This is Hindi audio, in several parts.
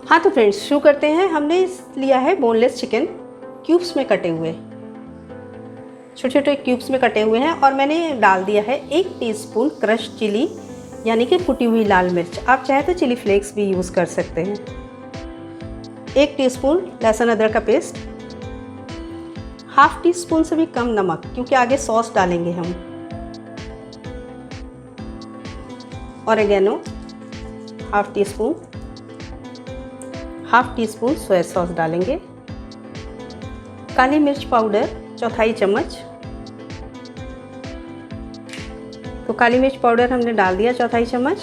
हाँ तो फ्रेंड्स शुरू करते हैं। हमने लिया है बोनलेस चिकन, क्यूब्स में कटे हुए, छोटे छोटे क्यूब्स में कटे हुए हैं। और मैंने डाल दिया है 1 टीस्पून क्रश चिली यानी कि कुटी हुई लाल मिर्च। आप चाहे तो चिली फ्लेक्स भी यूज़ कर सकते हैं। 1 टीस्पून लहसुन अदरक का पेस्ट, ½ टीस्पून से भी कम नमक, क्योंकि आगे सॉस डालेंगे हम। Oregano ½ teaspoon, ½ teaspoon soya sauce डालेंगे। काली मिर्च पाउडर 1/4 चम्मच, तो काली मिर्च पाउडर हमने डाल दिया 1/4 चम्मच।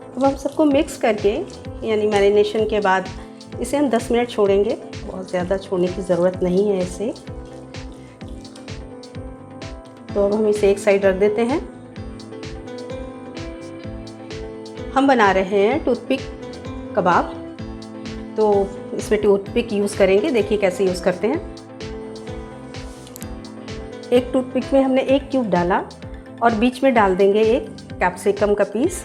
अब हम सबको मिक्स करके यानी मैरिनेशन के बाद इसे हम 10 मिनट छोड़ेंगे। बहुत ज़्यादा छोड़ने की ज़रूरत नहीं है इसे। तो अब हम इसे एक साइड रख देते हैं। हम बना रहे हैं टूथपिक कबाब, तो इसमें टूथपिक यूज़ करेंगे। देखिए कैसे यूज़ करते हैं। एक टूथपिक में हमने 1 क्यूब डाला और बीच में डाल देंगे 1 कैप्सिकम का पीस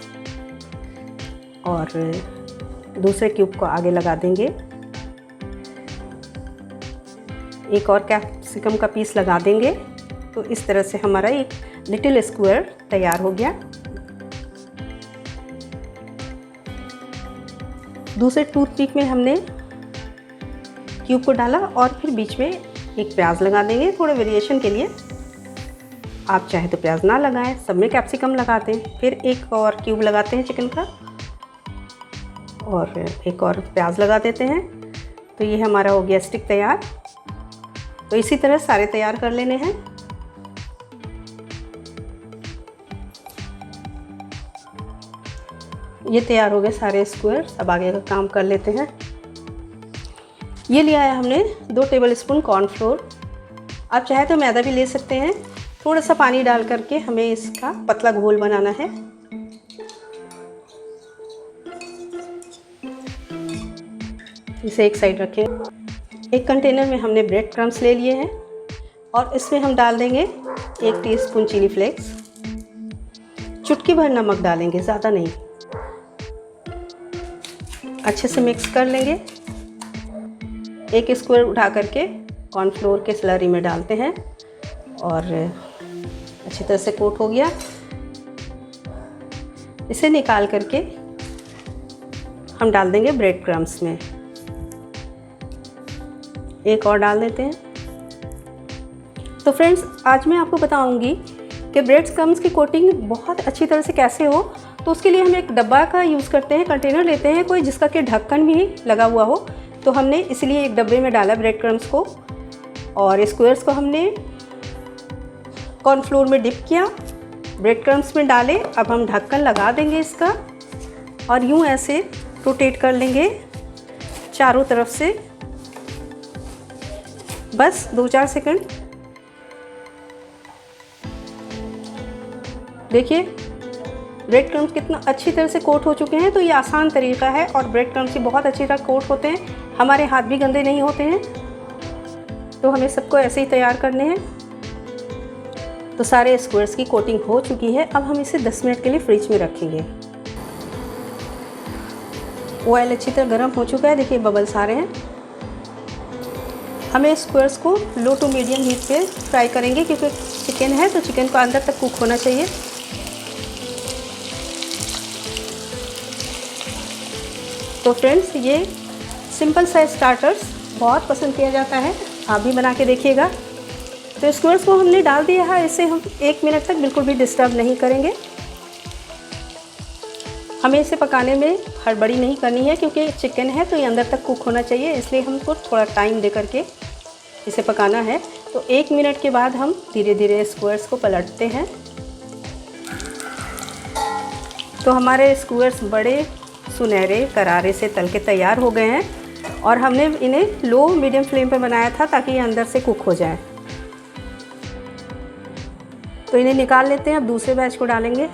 और दूसरे क्यूब को आगे लगा देंगे। एक और कैप्सिकम का पीस लगा देंगे। तो इस तरह से हमारा एक लिटिल स्क्वायर तैयार हो गया। दूसरे टूथपिक में हमने क्यूब को डाला और फिर बीच में एक प्याज लगा देंगे थोड़े वेरिएशन के लिए। आप चाहे तो प्याज ना लगाएं, सब में कैप्सिकम लगाते हैं। फिर एक और क्यूब लगाते हैं चिकन का और एक और प्याज लगा देते हैं। तो ये हमारा हो गया स्टिक तैयार। तो इसी तरह सारे तैयार कर लेने हैं। ये तैयार हो गए सारे स्क्वायर्स। अब आगे का काम कर लेते हैं। ये लिया है हमने 2 टेबलस्पून कॉर्नफ्लोर। आप चाहे तो मैदा भी ले सकते हैं। थोड़ा सा पानी डाल करके हमें इसका पतला घोल बनाना है। इसे एक साइड रखें। एक कंटेनर में हमने ब्रेड क्रम्स ले लिए हैं और इसमें हम डाल देंगे 1 टीस्पून चिली फ्लेक्स, चुटकी भर नमक डालेंगे, ज़्यादा नहीं। अच्छे से मिक्स कर लेंगे। एक स्क्वायर उठा करके कॉर्नफ्लोर के स्लरी में डालते हैं और अच्छी तरह से कोट हो गया। इसे निकाल करके हम डाल देंगे ब्रेड क्रम्स में। एक और डाल देते हैं। तो फ्रेंड्स आज मैं आपको बताऊंगी कि ब्रेड क्रम्स की कोटिंग बहुत अच्छी तरह से कैसे हो। तो उसके लिए हम एक डब्बा का यूज़ करते हैं, कंटेनर लेते हैं कोई जिसका कि ढक्कन भी लगा हुआ हो। तो हमने इसलिए एक डब्बे में डाला ब्रेड क्रम्स को और स्क्वायर्स को हमने कॉर्नफ्लोर में डिप किया, ब्रेड क्रम्स में डाले। अब हम ढक्कन लगा देंगे इसका और यूँ ऐसे रोटेट कर लेंगे चारों तरफ से, बस 2-4 सेकंड। देखिए ब्रेड क्रम्स कितना अच्छी तरह से कोट हो चुके हैं। तो ये आसान तरीका है और ब्रेड क्रम्स भी बहुत अच्छी तरह कोट होते हैं। हमारे हाथ भी गंदे नहीं होते हैं। तो हमें सबको ऐसे ही तैयार करने हैं। तो सारे स्क्वायर्स की कोटिंग हो चुकी है। अब हम इसे 10 मिनट के लिए फ्रिज में रखेंगे। ऑयल अच्छी तरह गर्म हो चुका है। देखिए बबल्स आ रहे हैं। हमें स्क्वायर्स को लो टू मीडियम हीट पे फ्राई करेंगे, क्योंकि चिकन है तो चिकन को अंदर तक कुक होना चाहिए। तो फ्रेंड्स ये सिंपल सा स्टार्टर्स बहुत पसंद किया जाता है। आप भी बना के देखिएगा। तो स्क्वायर्स को हमने डाल दिया है। इसे हम 1 मिनट तक बिल्कुल भी डिस्टर्ब नहीं करेंगे। हमें इसे पकाने में हड़बड़ी नहीं करनी है, क्योंकि चिकन है तो ये अंदर तक कुक होना चाहिए। इसलिए हमको थोड़ा टाइम दे करके इसे पकाना है। तो 1 मिनट के बाद हम धीरे धीरे स्क्वायर्स को पलटते हैं। तो हमारे स्क्वायर्स बड़े सुनहरे करारे से तल के तैयार हो गए हैं और हमने इन्हें लो मीडियम फ्लेम पर बनाया था ताकि ये अंदर से कुक हो जाए। तो इन्हें निकाल लेते हैं। अब दूसरे बैच को डालेंगे।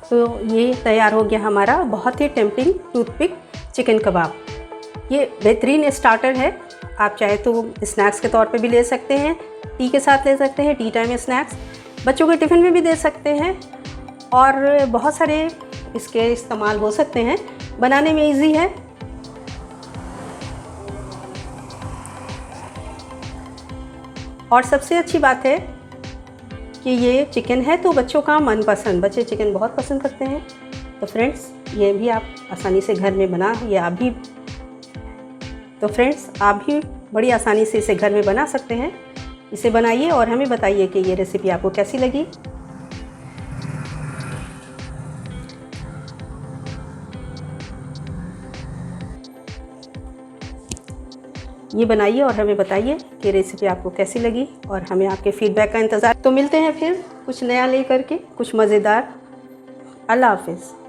तो ये तैयार हो गया हमारा बहुत ही टेम्पटिंग टूथपिक चिकन कबाब। ये बेहतरीन स्टार्टर है। आप चाहे तो स्नैक्स के तौर पे भी ले सकते हैं, टी के साथ ले सकते हैं, टी टाइम स्नैक्स। बच्चों के टिफ़िन में भी दे सकते हैं और बहुत सारे इसके इस्तेमाल हो सकते हैं, बनाने में इजी है। और सबसे अच्छी बात है कि ये चिकन है तो बच्चों का मनपसंद, बच्चे चिकन बहुत पसंद करते हैं। तो फ्रेंड्स ये भी आप आसानी से घर में बना, ये आप भी आप भी बड़ी आसानी से इसे घर में बना सकते हैं। इसे बनाइए और हमें बताइए कि ये रेसिपी आपको कैसी लगी। ये बनाइए और हमें बताइए कि रेसिपी आपको कैसी लगी, और हमें आपके फीडबैक का इंतज़ार। तो मिलते हैं फिर कुछ नया लेकर के, कुछ मज़ेदार। अल्लाह हाफ़िज़।